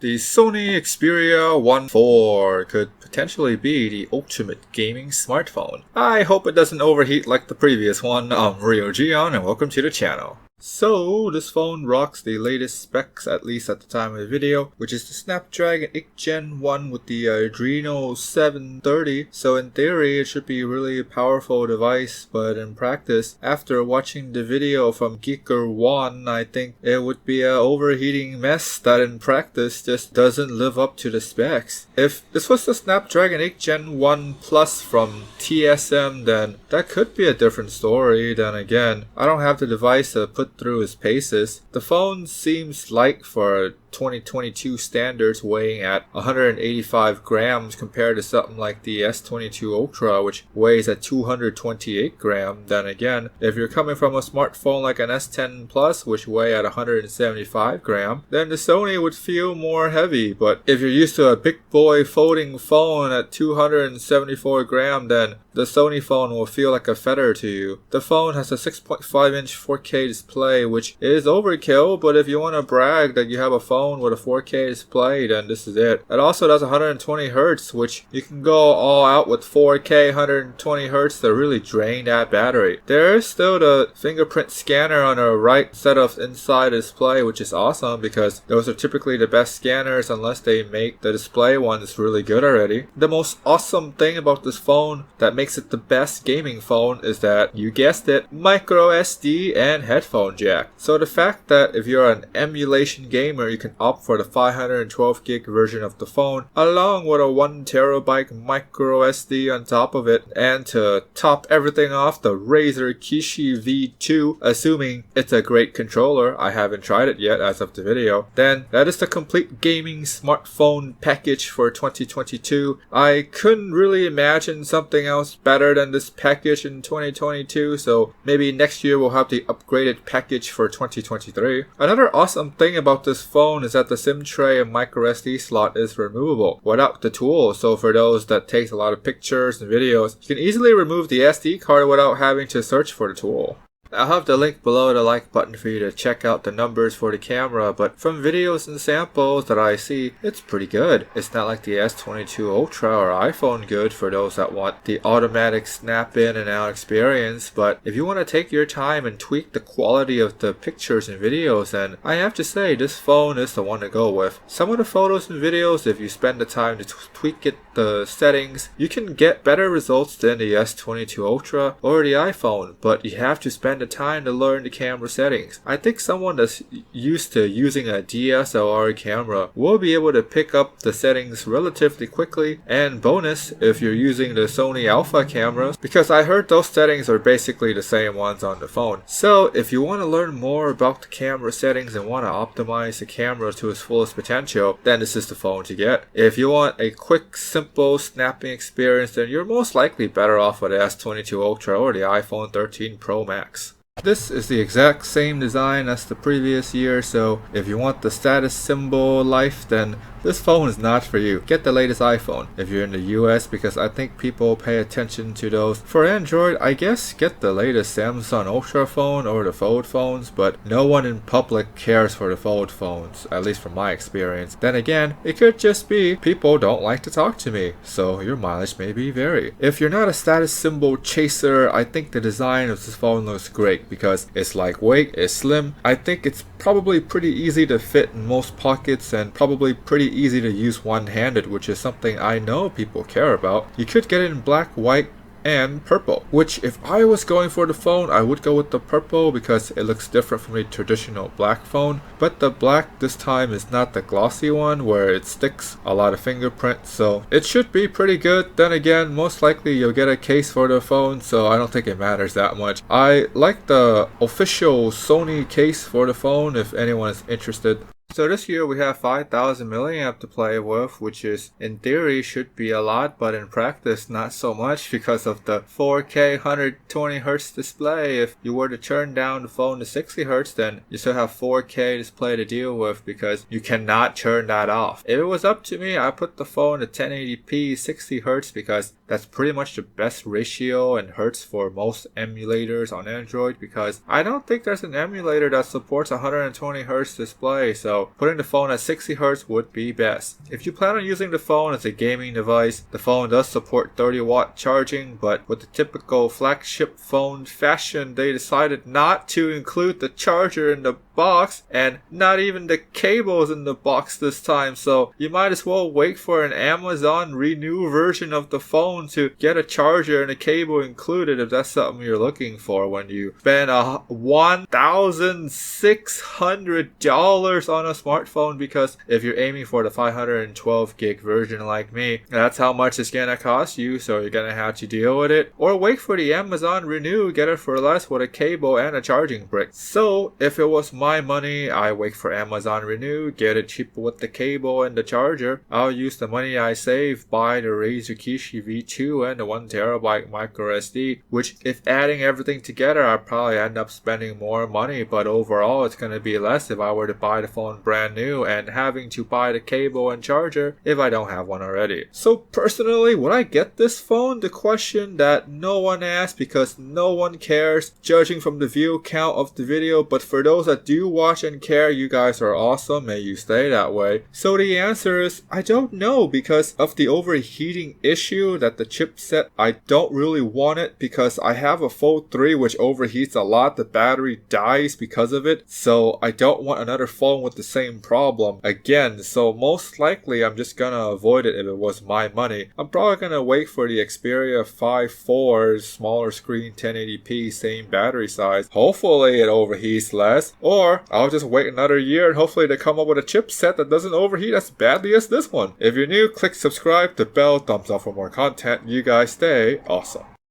The Sony Xperia 1.4 could potentially be the ultimate gaming smartphone. I hope it doesn't overheat like the previous one. I'm Rio Gion and welcome to the channel. So, this phone rocks the latest specs, at least at the time of the video, which is the Snapdragon 8 Gen 1 with the Adreno 730. So in theory, it should be a really powerful device, but in practice, after watching the video from Geeker1, I think it would be an overheating mess that in practice just doesn't live up to the specs. If this was the Snapdragon 8 Gen 1 Plus from TSM, then that could be a different story. Then again, I don't have the device to put through his paces. The phone seems light for 2022 standards, weighing at 185 grams compared to something like the S22 Ultra, which weighs at 228 grams. Then again, if you're coming from a smartphone like an S10 Plus, which weigh at 175 grams, then the Sony would feel more heavy. But if you're used to a big boy folding phone at 274 grams, then the Sony phone will feel like a feather to you. The phone has a 6.5-inch 4K display, which is overkill, but if you want to brag that you have a phone with a 4K display, then this is it. It also does 120 Hz, which you can go all out with 4K 120 Hz to really drain that battery. There is still the fingerprint scanner on the right set of inside display, which is awesome because those are typically the best scanners unless they make the display ones really good already. The most awesome thing about this phone that makes it the best gaming phone is that, you guessed it, micro SD and headphone jack. So the fact that if you're an emulation gamer, you can opt for the 512 gig version of the phone along with a 1TB micro SD on top of it, and to top everything off, the Razer Kishi V2, assuming it's a great controller. I haven't tried it yet as of the video. Then that is the complete gaming smartphone package for 2022. I couldn't really imagine something else better than this package in 2022, so maybe next year we'll have the upgraded package for 2023. Another awesome thing about this phone is that the SIM tray and micro SD slot is removable without the tool, so for those that take a lot of pictures and videos, you can easily remove the SD card without having to search for the tool. I'll have the link below the like button for you to check out the numbers for the camera, but from videos and samples that I see, it's pretty good. It's not like the S22 Ultra or iPhone good for those that want the automatic snap in and out experience, but if you want to take your time and tweak the quality of the pictures and videos, then I have to say this phone is the one to go with. Some of the photos and videos, if you spend the time to tweak the settings, you can get better results than the S22 Ultra or the iPhone, but you have to spend the time to learn the camera settings. I think someone that's used to using a DSLR camera will be able to pick up the settings relatively quickly, and bonus if you're using the Sony Alpha cameras, because I heard those settings are basically the same ones on the phone. So if you want to learn more about the camera settings and want to optimize the camera to its fullest potential, then this is the phone to get. If you want a quick, simple snapping experience, then you're most likely better off with the S22 Ultra or the iPhone 13 Pro Max. This is the exact same design as the previous year, so if you want the status symbol life, then this phone is not for you. Get the latest iPhone if you're in the US, because I think people pay attention to those. For Android, I guess get the latest Samsung Ultra phone or the Fold phones, but no one in public cares for the Fold phones, at least from my experience. Then again, it could just be people don't like to talk to me, so your mileage may be vary. If you're not a status symbol chaser, I think the design of this phone looks great because it's lightweight, it's slim. I think it's probably pretty easy to fit in most pockets and probably pretty easy to use one-handed, which is something I know people care about. You could get it in black, white, and purple, which if I was going for the phone, I would go with the purple because it looks different from the traditional black phone. But the black this time is not the glossy one where it sticks a lot of fingerprints, so it should be pretty good. Then again, most likely you'll get a case for the phone, so I don't think it matters that much. I like the official Sony case for the phone if anyone is interested. So this year we have 5000 milliamp to play with, which is in theory should be a lot, but in practice not so much because of the 4K 120 Hz display. If you were to turn down the phone to 60 Hz, then you still have 4K display to deal with because you cannot turn that off. If it was up to me, I put the phone to 1080p 60 Hz because that's pretty much the best ratio in Hertz for most emulators on Android, because I don't think there's an emulator that supports 120 Hz display. So so putting the phone at 60Hz would be best. If you plan on using the phone as a gaming device, the phone does support 30-watt charging, but with the typical flagship phone fashion, they decided not to include the charger in the box and not even the cables in the box this time, so you might as well wait for an Amazon Renew version of the phone to get a charger and a cable included if that's something you're looking for when you spend $1,600 on a smartphone, because if you're aiming for the 512 gig version like me, that's how much it's gonna cost you, so you're gonna have to deal with it, or wait for the Amazon Renew, get it for less with a cable and a charging brick. So if it was my money, I wait for Amazon Renew, get it cheaper with the cable and the charger. I'll use the money I save, buy the Razer Kishi V2 and the 1TB micro SD, which if adding everything together, I'll probably end up spending more money, but overall it's going to be less if I were to buy the phone brand new and having to buy the cable and charger if I don't have one already. So personally, would I get this phone? The question that no one asked because no one cares, judging from the view count of the video, but for those that do watch and care, you guys are awesome, may you stay that way. So the answer is, I don't know, because of the overheating issue that the chipset, I don't really want it because I have a Fold 3 which overheats a lot, the battery dies because of it, so I don't want another phone with the same problem again, so most likely I'm just gonna avoid it if it was my money. I'm probably gonna wait for the Xperia 5.4, smaller screen, 1080p, same battery size. Hopefully it overheats less, or I'll just wait another year and hopefully they come up with a chipset that doesn't overheat as badly as this one. If you're new, click subscribe, the bell, thumbs up for more content. You guys stay awesome.